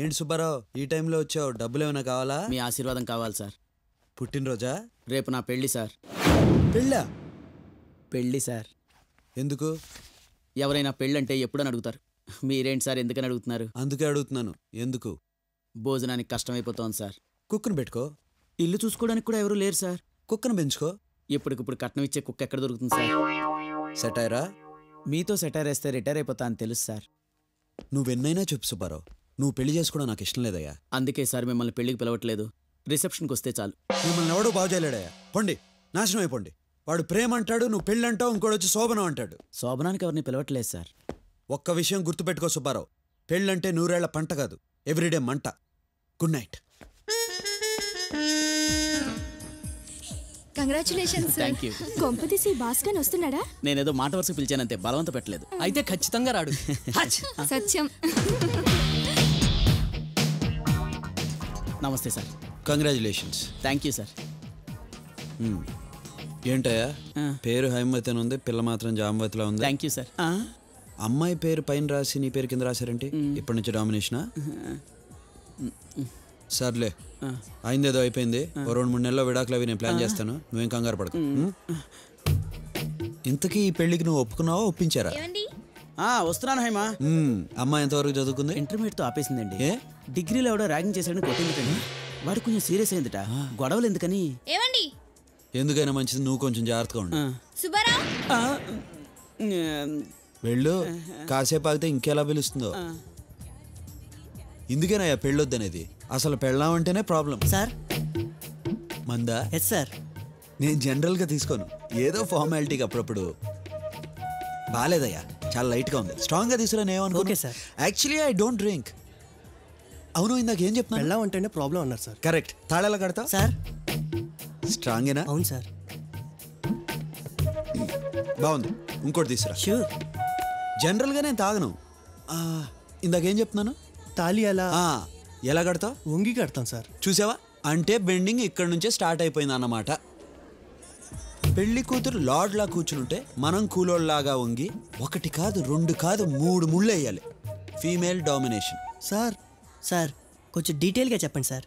ఏంటి సుబ్బారావు ఈ టైంలో వచ్చావు? డబ్బులు ఏమైనా కావాలా? మీ ఆశీర్వాదం కావాలి సార్. పుట్టినరోజా? రేపు నా పెళ్లి సార్. పెళ్ళా? పెళ్లి సార్. ఎందుకు? ఎవరైనా పెళ్ళంటే ఎప్పుడని అడుగుతారు, మీరేంటి సార్ ఎందుకని అడుగుతున్నారు? అందుకే అడుగుతున్నాను. ఎందుకు? భోజనానికి కష్టమైపోతోంది సార్. కుక్కను పెట్టుకో. ఇల్లు చూసుకోవడానికి కూడా ఎవరు లేరు సార్. కుక్కను పెంచుకో. ఇప్పటికిప్పుడు కట్నం ఇచ్చే కుక్క ఎక్కడ దొరుకుతుంది సార్? సెటైరా? మీతో సెటైర్ వేస్తే రిటైర్ అయిపోతా అని తెలుసు సార్. నువ్వెన్నైనా చెప్పు సుబ్బారావు, నువ్వు పెళ్లి చేసుకోవడం నాకు ఇష్టం లేదయ్యా. అందుకే సార్ మిమ్మల్ని పెళ్లికి పిలవట్లేదు. రిసెప్షన్కి వస్తే చాలు. మిమ్మల్ని ఎవడూ బాగు చేయలేడయ్యా. పొండి, నాశనం అయిపోండి. వాడు ప్రేమ అంటాడు, నువ్వు పెళ్ళి అంటావు, ఇంకోటి వచ్చి శోభనం అంటాడు. శోభనానికి ఎవరిని పిలవట్లేదు సార్. ఒక్క విషయం గుర్తుపెట్టుకో సుబ్బారావు, పెళ్ళంటే 100 ఏళ్ల పంట కాదు, ఎవ్రీడే మంట. Good night. Congratulations. Thank you. కొంపతీసి భాస్కర్ వస్తున్నాడా? నేనేదో మాట వరుస పిలిచానంతే, బలవంత పెట్టలేదు. అయితే ఖచ్చితంగా రాడు. సత్యం. నమస్తే sir. Congratulations. Thank you sir. ఏంటయ్యా పేరు హైమవతి అని ఉంది, పిల్ల మాత్రం జామవతిలా ఉంది. Thank you sir. అమ్మాయి పేరు పైన రాసి నీ పేరు కింద రాశారేంటి? ఇప్పటి నుంచి డామినేషనా? సర్లే, అయిందేదో అయిపోయింది. ఓ 2-3 నెలల్లో విడాకులు అవి నేను ప్లాన్ చేస్తాను, నువ్వేం కంగారు పడకు. ఇంతకీ ఈ పెళ్లికి నువ్వు ఒప్పుకున్నావా, ఒప్పించారా? వస్తున్నాను హైమా. అమ్మాయి ఎంతవరకు చదువుకుంది? ఇంటర్మీడియట్తో ఆపేసిందండి. డిగ్రీలో ఎవడో ర్యాగింగ్ చేశాడని కొట్టింది. వాడు కొంచెం సీరియస్ అయిందిట. గొడవలు ఎందుకని. ఎందుకైనా మంచిది నువ్వు కొంచెం జాగ్రత్తగా ఉండు. వెళ్ళు, కాసేపు ఆగితే ఇంకెలా పిలుస్తుందో. ఇందుకేనయ్యా పెళ్ళొద్దనేది. అసలు పెళ్ళామంటేనే ప్రాబ్లం. సార్ మందా? Yes sir. నేను జనరల్గా తీసుకోను, ఏదో ఫార్మాలిటీకి అప్పుడప్పుడు. బాలేదయ్యా, చాలా లైట్గా ఉంది. స్ట్రాంగ్గా తీసుకురాను ఏమనుకో. Okay sir. Actually I don't drink. అవును, ఇందాక ఏం చెప్తున్నా? పెళ్ళామంటేనే ప్రాబ్లం అన్నారు సార్. కరెక్ట్. తాళాలా కడతా సార్? స్ట్రాంగేనా? అవును సార్. బాగుంది, ఇంకోటి తీసుకురా. షూర్. జనరల్గా నేను తాగను. ఇందాకేం చెప్తున్నాను? తాళి ఎలా కడతావు? వంగి కడతాం సార్. చూసావా, అంటే బెండింగ్ ఇక్కడ నుంచే స్టార్ట్ అయిపోయింది అన్నమాట. పెళ్లి కూతురు లార్డ్లా కూర్చుంటే మనం కూలోళ్ళలాగా వంగి 1 కాదు 2 కాదు 3 ముళ్ళు వేయాలి. Female domination. సార్ కొంచెం డీటెయిల్గా చెప్పండి సార్.